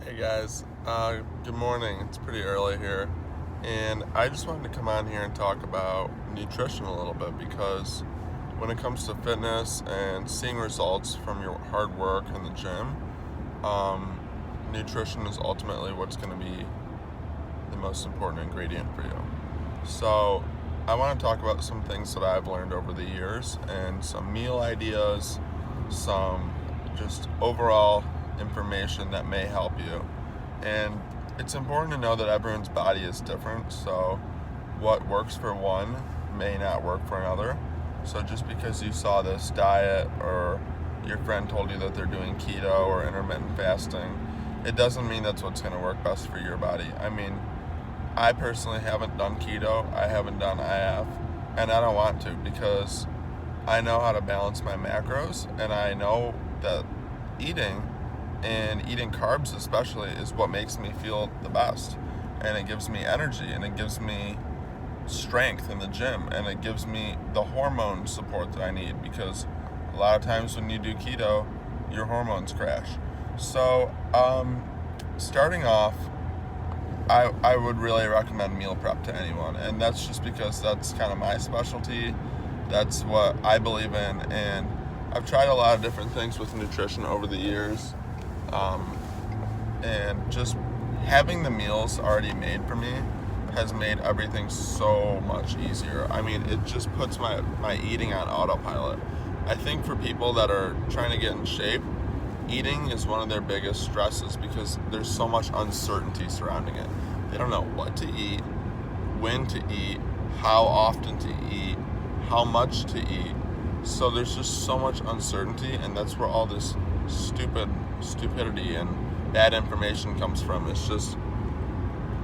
Hey guys, good morning. It's pretty early here, and I just wanted to come on here and talk about nutrition a little bit because when it comes to fitness and seeing results from your hard work in the gym, um, nutrition is ultimately what's going to be the most important ingredient for you. So, I want to talk about some things that I've learned over the years and some meal ideas, some just overall information that may help you. And it's important to know that everyone's body is different, so what works for one may not work for another. So just because you saw this diet or your friend told you that they're doing keto or intermittent fasting, it doesn't mean that's what's going to work best for your body. I mean, I personally haven't done keto, I haven't done IF, and I don't want to because I know how to balance my macros, and I know that eating and eating carbs especially is what makes me feel the best, and it gives me energy, and it gives me strength in the gym, and it gives me the hormone support that I need, because a lot of times when you do keto your hormones crash. So starting off, I would really recommend meal prep to anyone, and that's just because that's kind of my specialty. That's what I believe in, and I've tried a lot of different things with nutrition over the years, um, and just having the meals already made for me has made everything so much easier. I mean, it just puts my eating on autopilot. I think for people that are trying to get in shape, eating is one of their biggest stresses because there's so much uncertainty surrounding it. They don't know what to eat, when to eat, how often to eat, how much to eat. So there's just so much uncertainty, and that's where all this stupidity and bad information comes from. It's just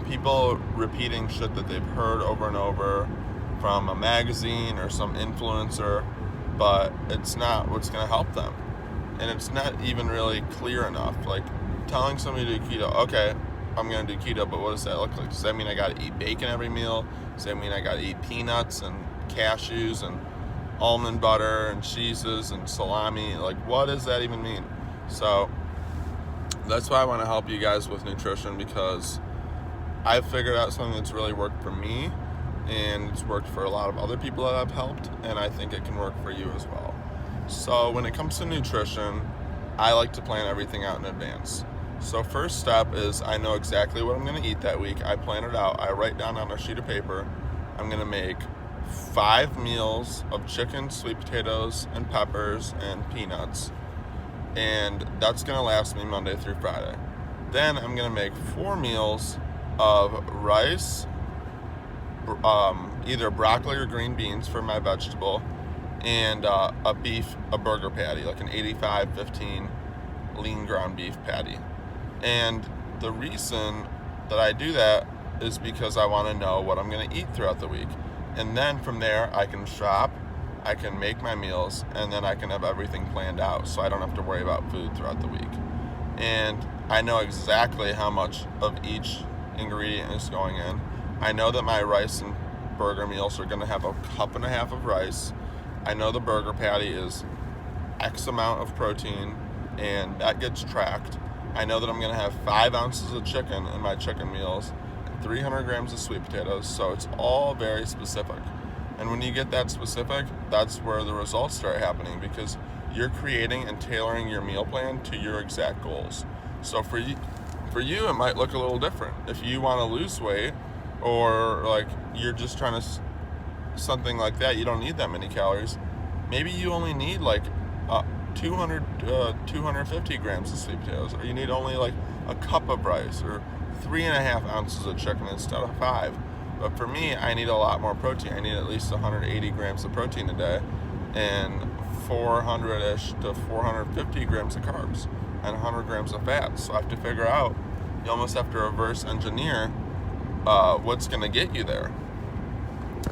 people repeating shit that they've heard over and over from a magazine or some influencer, but it's not what's going to help them. And it's not even really clear enough. Like telling somebody to do keto, okay, I'm going to do keto, but what does that look like? Does that mean I got to eat bacon every meal? Does that mean I got to eat peanuts and cashews and almond butter and cheeses and salami? Like, what does that even mean? So that's why I want to help you guys with nutrition, because I've figured out something that's really worked for me, and it's worked for a lot of other people that I've helped, and I think it can work for you as well. So when it comes to nutrition, I like to plan everything out in advance. So first step is I know exactly what I'm going to eat that week. I plan it out. I write down on a sheet of paper, I'm going to make 5 meals of chicken, sweet potatoes, and peppers, and peanuts. And that's going to last me Monday through Friday. Then I'm going to make 4 meals of rice, either broccoli or green beans for my vegetable, and a burger patty, like an 85-15 lean ground beef patty. And the reason that I do that is because I want to know what I'm going to eat throughout the week. And then from there, I can shop, I can make my meals, and then I can have everything planned out so I don't have to worry about food throughout the week. And I know exactly how much of each ingredient is going in. I know that my rice and burger meals are going to have a cup and a half of rice. I know the burger patty is X amount of protein, and that gets tracked. I know that I'm going to have 5 ounces of chicken in my chicken meals, and 300 grams of sweet potatoes, so it's all very specific. And when you get that specific, that's where the results start happening, because you're creating and tailoring your meal plan to your exact goals. So for you, it might look a little different. If you want to lose weight, or like you're just trying to something like that, you don't need that many calories. Maybe you only need like 250 grams of sweet potatoes, or you need only like a cup of rice, or 3.5 ounces of chicken instead of 5. But for me, I need a lot more protein. I need at least 180 grams of protein a day, and 400-ish to 450 grams of carbs, and 100 grams of fat. So I have to figure out, you almost have to reverse engineer what's going to get you there.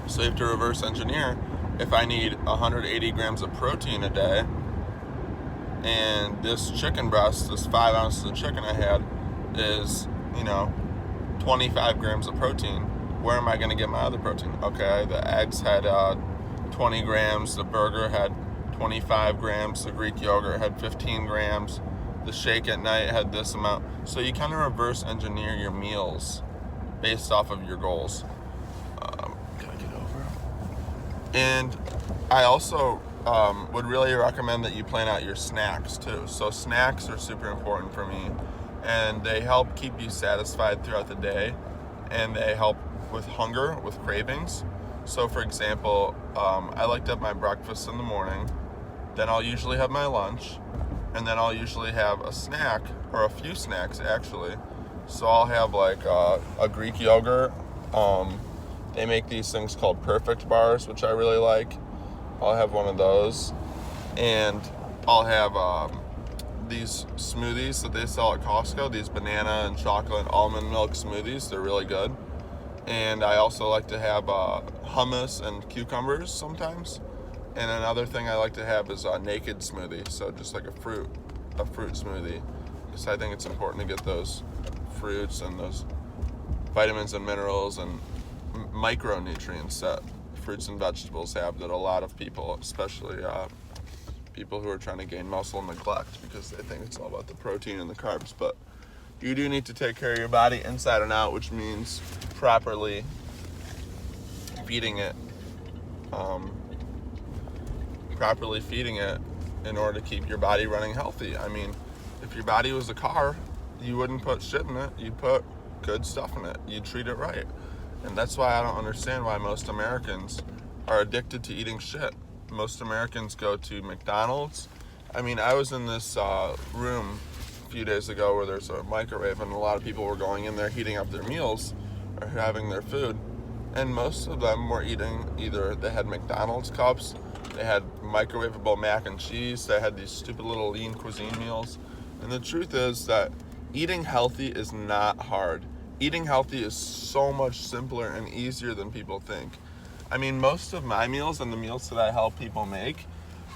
So you have to reverse engineer, if I need 180 grams of protein a day, and this chicken breast, this 5 ounces of chicken I had, is, 25 grams of protein, where am I going to get my other protein? Okay, the eggs had 20 grams, the burger had 25 grams, the Greek yogurt had 15 grams, the shake at night had this amount. So you kind of reverse engineer your meals based off of your goals. Gotta get over. And I also would really recommend that you plan out your snacks too. So snacks are super important for me, and they help keep you satisfied throughout the day, and they help with hunger, with cravings. So for example, I like to have my breakfast in the morning, then I'll usually have my lunch, and then I'll usually have a snack, or a few snacks actually. So I'll have like a Greek yogurt. They make these things called Perfect bars, which I really like. I'll have one of those, and I'll have these smoothies that they sell at Costco, these banana and chocolate and almond milk smoothies. They're really good. And I also like to have hummus and cucumbers sometimes. And another thing I like to have is a naked smoothie, so just like a fruit smoothie, because I think it's important to get those fruits and those vitamins and minerals and micronutrients that fruits and vegetables have that a lot of people, especially people who are trying to gain muscle, neglect, because they think it's all about the protein and the carbs. But you do need to take care of your body inside and out, which means properly feeding it in order to keep your body running healthy. I mean, if your body was a car, you wouldn't put shit in it, you'd put good stuff in it, you'd treat it right. And that's why I don't understand why most Americans are addicted to eating shit. Most Americans go to McDonald's. I mean, I was in this room a few days ago where there's a microwave, and a lot of people were going in there heating up their meals or having their food, and most of them were eating, either they had McDonald's cups, they had microwavable mac and cheese, they had these stupid little lean cuisine meals. And the truth is that eating healthy is not hard. Eating healthy is so much simpler and easier than people think. I mean, most of my meals and the meals that I help people make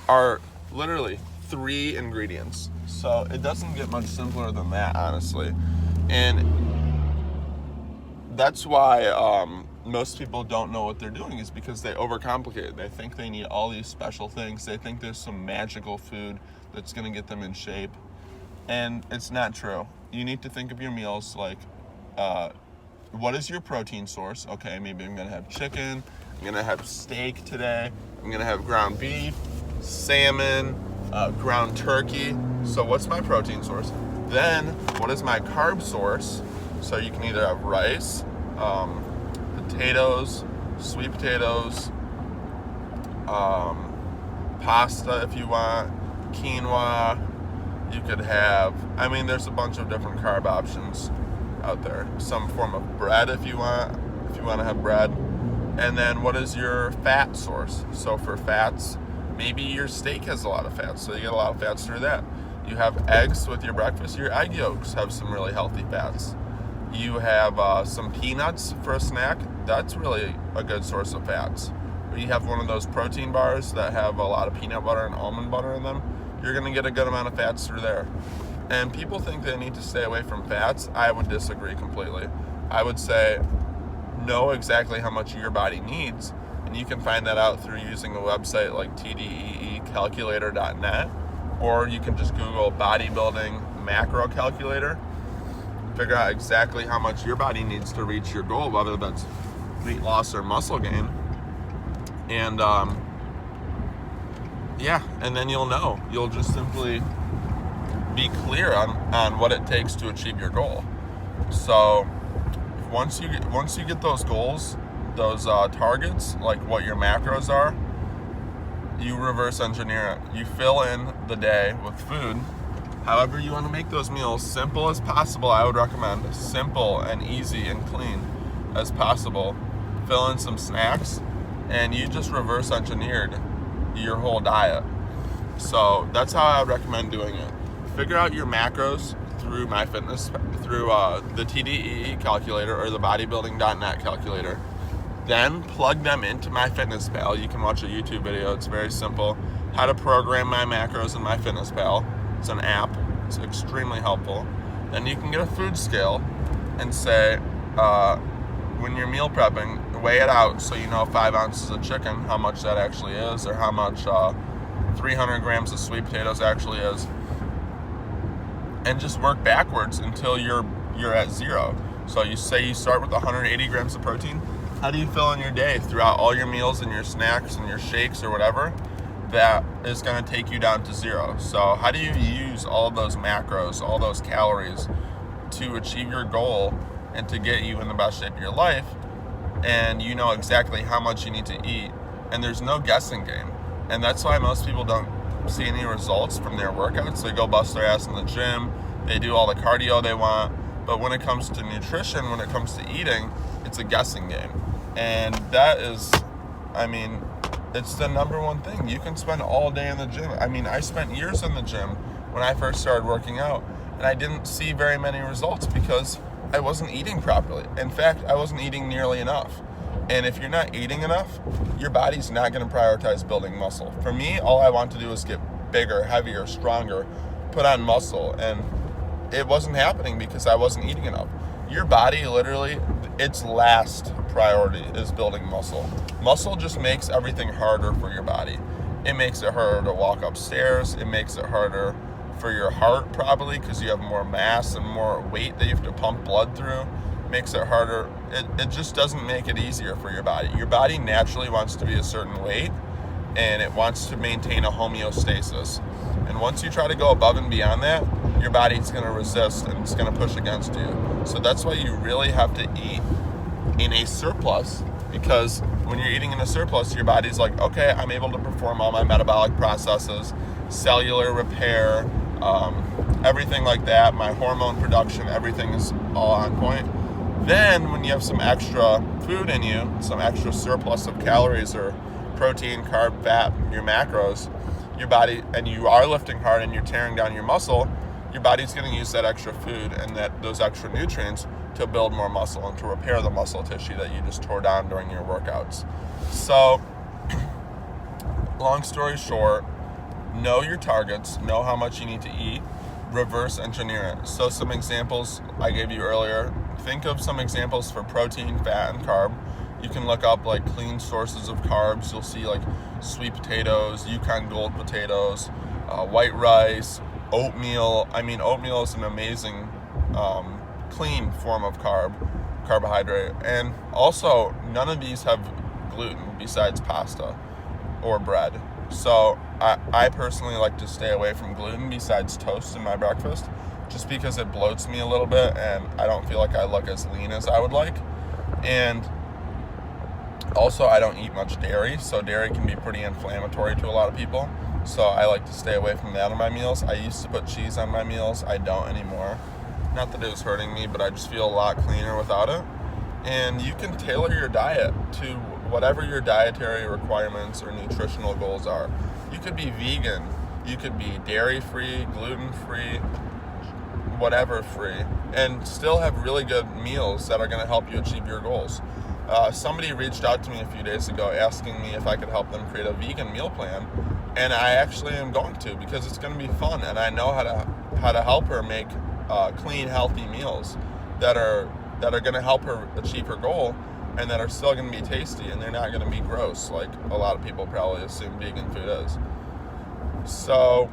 are literally 3 ingredients. So it doesn't get much simpler than that, honestly. And that's why most people don't know what they're doing, is because they overcomplicate it. They think they need all these special things. They think there's some magical food that's going to get them in shape. And it's not true. You need to think of your meals like, what is your protein source? Okay, maybe I'm going to have chicken. I'm going to have steak today. I'm going to have ground beef, salmon, ground turkey. So what's my protein source? Then what is my carb source? So you can either have rice, potatoes, sweet potatoes, pasta if you want, quinoa. You could have, I mean, there's a bunch of different carb options out there. Some form of bread if you want to have bread. And then what is your fat source? So for fats, maybe your steak has a lot of fats, so you get a lot of fats through that. You have eggs with your breakfast. Your egg yolks have some really healthy fats. You have some peanuts for a snack. That's really a good source of fats. Or you have one of those protein bars that have a lot of peanut butter and almond butter in them. You're going to get a good amount of fats through there. And people think they need to stay away from fats. I would disagree completely. I would say know exactly how much your body needs, and you can find that out through using a website like tdeecalculator.net, or you can just Google bodybuilding macro calculator. Figure out exactly how much your body needs to reach your goal, whether that's weight loss or muscle gain. And and then you'll know. You'll just simply be clear on what it takes to achieve your goal. So once you get those goals, those targets, like what your macros are, you reverse engineer it. You fill in the day with food. However you want to make those meals simple as possible. I would recommend simple and easy and clean as possible. Fill in some snacks, and you just reverse engineered your whole diet. So that's how I would recommend doing it. Figure out your macros through the TDEE calculator or the bodybuilding.net calculator. Then plug them into MyFitnessPal. You can watch a YouTube video. It's very simple. How to program my macros in MyFitnessPal. It's an app. It's extremely helpful. Then you can get a food scale and say, when you're meal prepping, weigh it out so you know 5 ounces of chicken, how much that actually is, or how much 300 grams of sweet potatoes actually is. and just work backwards until you're at zero. So you say you start with 180 grams of protein. How do you fill in your day throughout all your meals and your snacks and your shakes or whatever? That is going to take you down to zero. So how do you use all those macros, all those calories to achieve your goal and to get you in the best shape of your life? And you know exactly how much you need to eat, and there's no guessing game. And that's why most people don't see any results from their workouts. They go bust their ass in the gym, they do all the cardio they want, but when it comes to nutrition, when it comes to eating, it's a guessing game. And that is, it's the number one thing. You can spend all day in the gym. I spent years in the gym when I first started working out, and I didn't see very many results because I wasn't eating properly. In fact, I wasn't eating nearly enough. And if you're not eating enough, your body's not going to prioritize building muscle. For me, all I want to do is get bigger, heavier, stronger, put on muscle. And it wasn't happening because I wasn't eating enough. Your body, literally, its last priority is building muscle. Muscle just makes everything harder for your body. It makes it harder to walk upstairs. It makes it harder for your heart, probably, because you have more mass and more weight that you have to pump blood through. It makes it harder. It just doesn't make it easier for your body. Your body naturally wants to be a certain weight, and it wants to maintain a homeostasis. And once you try to go above and beyond that, your body's going to resist and it's going to push against you. So that's why you really have to eat in a surplus, because when you're eating in a surplus, your body's like, okay, I'm able to perform all my metabolic processes, cellular repair, everything like that, my hormone production, everything is all on point. Then when you have some extra food in you, some extra surplus of calories or protein, carb, fat, your macros, your body, and you are lifting hard and you're tearing down your muscle, your body's going to use that extra food and those extra nutrients to build more muscle and to repair the muscle tissue that you just tore down during your workouts. So, long story short, know your targets, know how much you need to eat, reverse engineer it. So some examples I gave you earlier, think of some examples for protein, fat, and carb. You can look up like clean sources of carbs. You'll see like sweet potatoes, Yukon Gold potatoes, white rice, oatmeal. Oatmeal is an amazing clean form of carbohydrate. And also, none of these have gluten besides pasta or bread. So I personally like to stay away from gluten besides toast in my breakfast, just because it bloats me a little bit and I don't feel like I look as lean as I would like. And also, I don't eat much dairy, so dairy can be pretty inflammatory to a lot of people. So I like to stay away from that on my meals. I used to put cheese on my meals. I don't anymore. Not that it was hurting me, but I just feel a lot cleaner without it. And you can tailor your diet to whatever your dietary requirements or nutritional goals are. You could be vegan, you could be dairy-free, gluten-free, whatever free, and still have really good meals that are going to help you achieve your goals. Somebody reached out to me a few days ago asking me if I could help them create a vegan meal plan, and I actually am going to, because it's going to be fun, and I know how to help her make clean, healthy meals that are going to help her achieve her goal, and that are still going to be tasty, and they're not going to be gross like a lot of people probably assume vegan food is. So,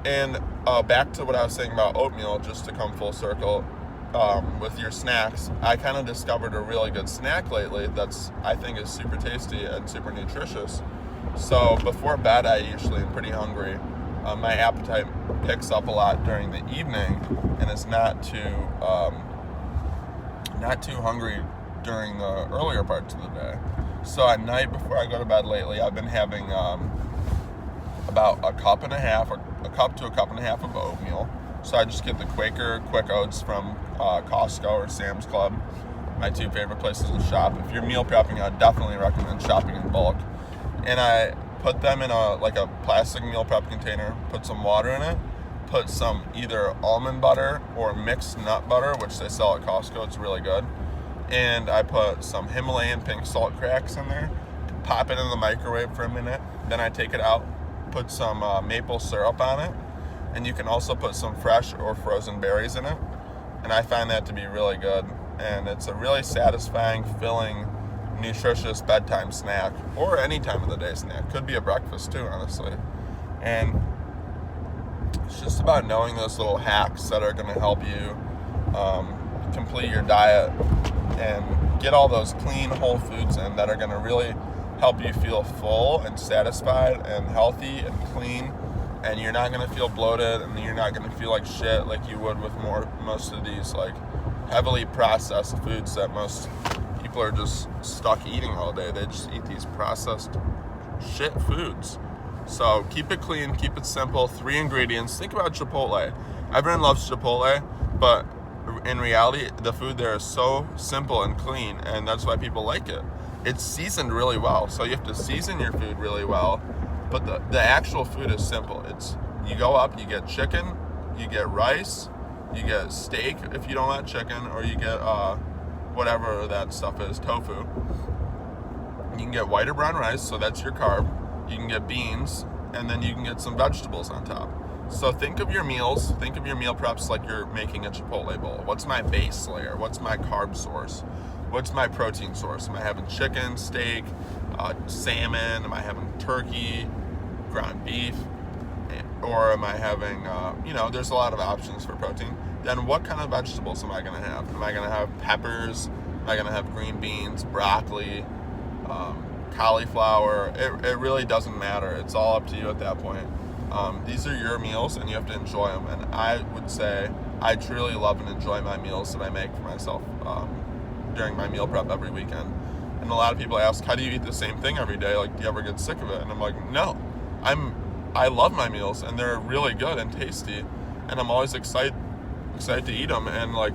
and back to what I was saying about oatmeal, just to come full circle, with your snacks, I kind of discovered a really good snack lately that's, I think, is super tasty and super nutritious. So before bed, I usually am pretty hungry. My appetite picks up a lot during the evening, and it's not too hungry during the earlier parts of the day. So at night before I go to bed lately, I've been having about a cup to a cup and a half of oatmeal. So I just get the Quaker Quick Oats from Costco or Sam's Club, my two favorite places to shop. If you're meal prepping, I'd definitely recommend shopping in bulk. And I put them in a plastic meal prep container, put some water in it, put some either almond butter or mixed nut butter, which they sell at Costco. It's really good. And I put some Himalayan pink salt cracks in there, pop it in the microwave for a minute, then I take it out, put some maple syrup on it, and you can also put some fresh or frozen berries in it. And I find that to be really good. And it's a really satisfying, filling, nutritious bedtime snack, or any time of the day snack. Could be a breakfast too, honestly. And It's just about knowing those little hacks that are going to help you complete your diet and get all those clean whole foods in that are going to really help you feel full and satisfied and healthy and clean, and you're not going to feel bloated, and you're not going to feel like shit like you would with most of these like heavily processed foods that most people are just stuck eating all day. They just eat these processed shit foods. So keep it clean, keep it simple. 3 ingredients. Think about Chipotle. Everyone loves Chipotle, but in reality, the food there is so simple and clean, and that's why people like it. It's seasoned really well, so you have to season your food really well, but the actual food is simple. You go up, you get chicken, you get rice, you get steak if you don't like chicken, or you get whatever that stuff is, tofu. You can get white or brown rice, so that's your carb. You can get beans, and then you can get some vegetables on top. So think of your meals, think of your meal preps like you're making a Chipotle bowl. What's my base layer? What's my carb source? What's my protein source? Am I having chicken, steak, salmon? Am I having turkey, ground beef? Or am I having, there's a lot of options for protein. Then what kind of vegetables am I going to have? Am I going to have peppers? Am I going to have green beans, broccoli, cauliflower? It really doesn't matter. It's all up to you at that point. These are your meals, and you have to enjoy them. And I would say I truly love and enjoy my meals that I make for myself during my meal prep every weekend. And a lot of people ask, how do you eat the same thing every day? Like, do you ever get sick of it? And I'm like, no. I love my meals, and they're really good and tasty, and I'm always excited to eat them. And like,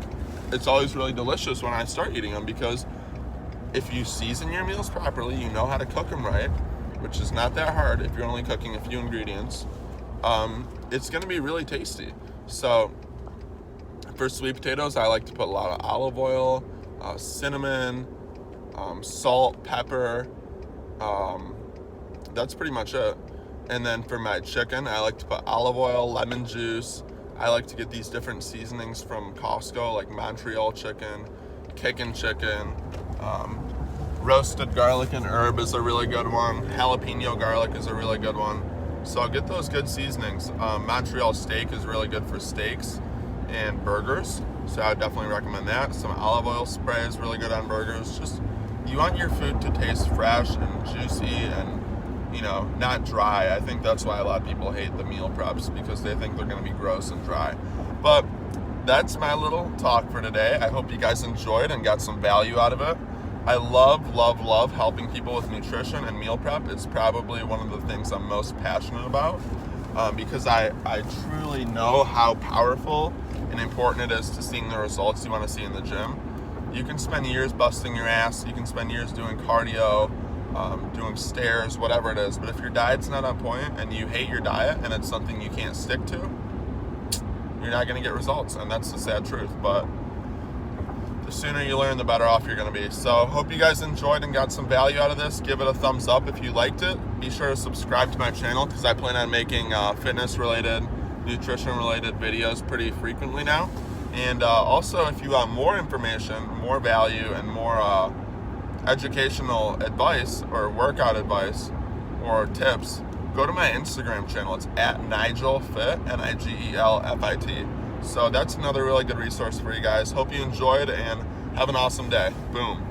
it's always really delicious when I start eating them, because if you season your meals properly, you know how to cook them right, which is not that hard if you're only cooking a few ingredients. It's going to be really tasty. So for sweet potatoes, I like to put a lot of olive oil, cinnamon, salt, pepper. That's pretty much it. And then for my chicken, I like to put olive oil, lemon juice. I like to get these different seasonings from Costco, like Montreal chicken, kickin' chicken, roasted garlic and herb is a really good one. Jalapeno garlic is a really good one. So get those good seasonings. Montreal steak is really good for steaks and burgers, so I would definitely recommend that. Some olive oil spray is really good on burgers. Just, you want your food to taste fresh and juicy and, not dry. I think that's why a lot of people hate the meal preps, because they think they're going to be gross and dry. But that's my little talk for today. I hope you guys enjoyed and got some value out of it. I love helping people with nutrition and meal prep. It's probably one of the things I'm most passionate about, because I truly know how powerful and important it is to seeing the results you want to see in the gym. You can spend years busting your ass. You can spend years doing cardio, doing stairs, whatever it is. But if your diet's not on point and you hate your diet and it's something you can't stick to, you're not going to get results. And that's the sad truth. But the sooner you learn, the better off you're going to be. So hope you guys enjoyed and got some value out of this. Give it a thumbs up if you liked it. Be sure to subscribe to my channel, because I plan on making fitness-related, nutrition-related videos pretty frequently now. And also, if you want more information, more value, and more educational advice or workout advice or tips, go to my Instagram channel. It's at NigelFit, NigelFit. So that's another really good resource for you guys. Hope you enjoyed, and have an awesome day. Boom.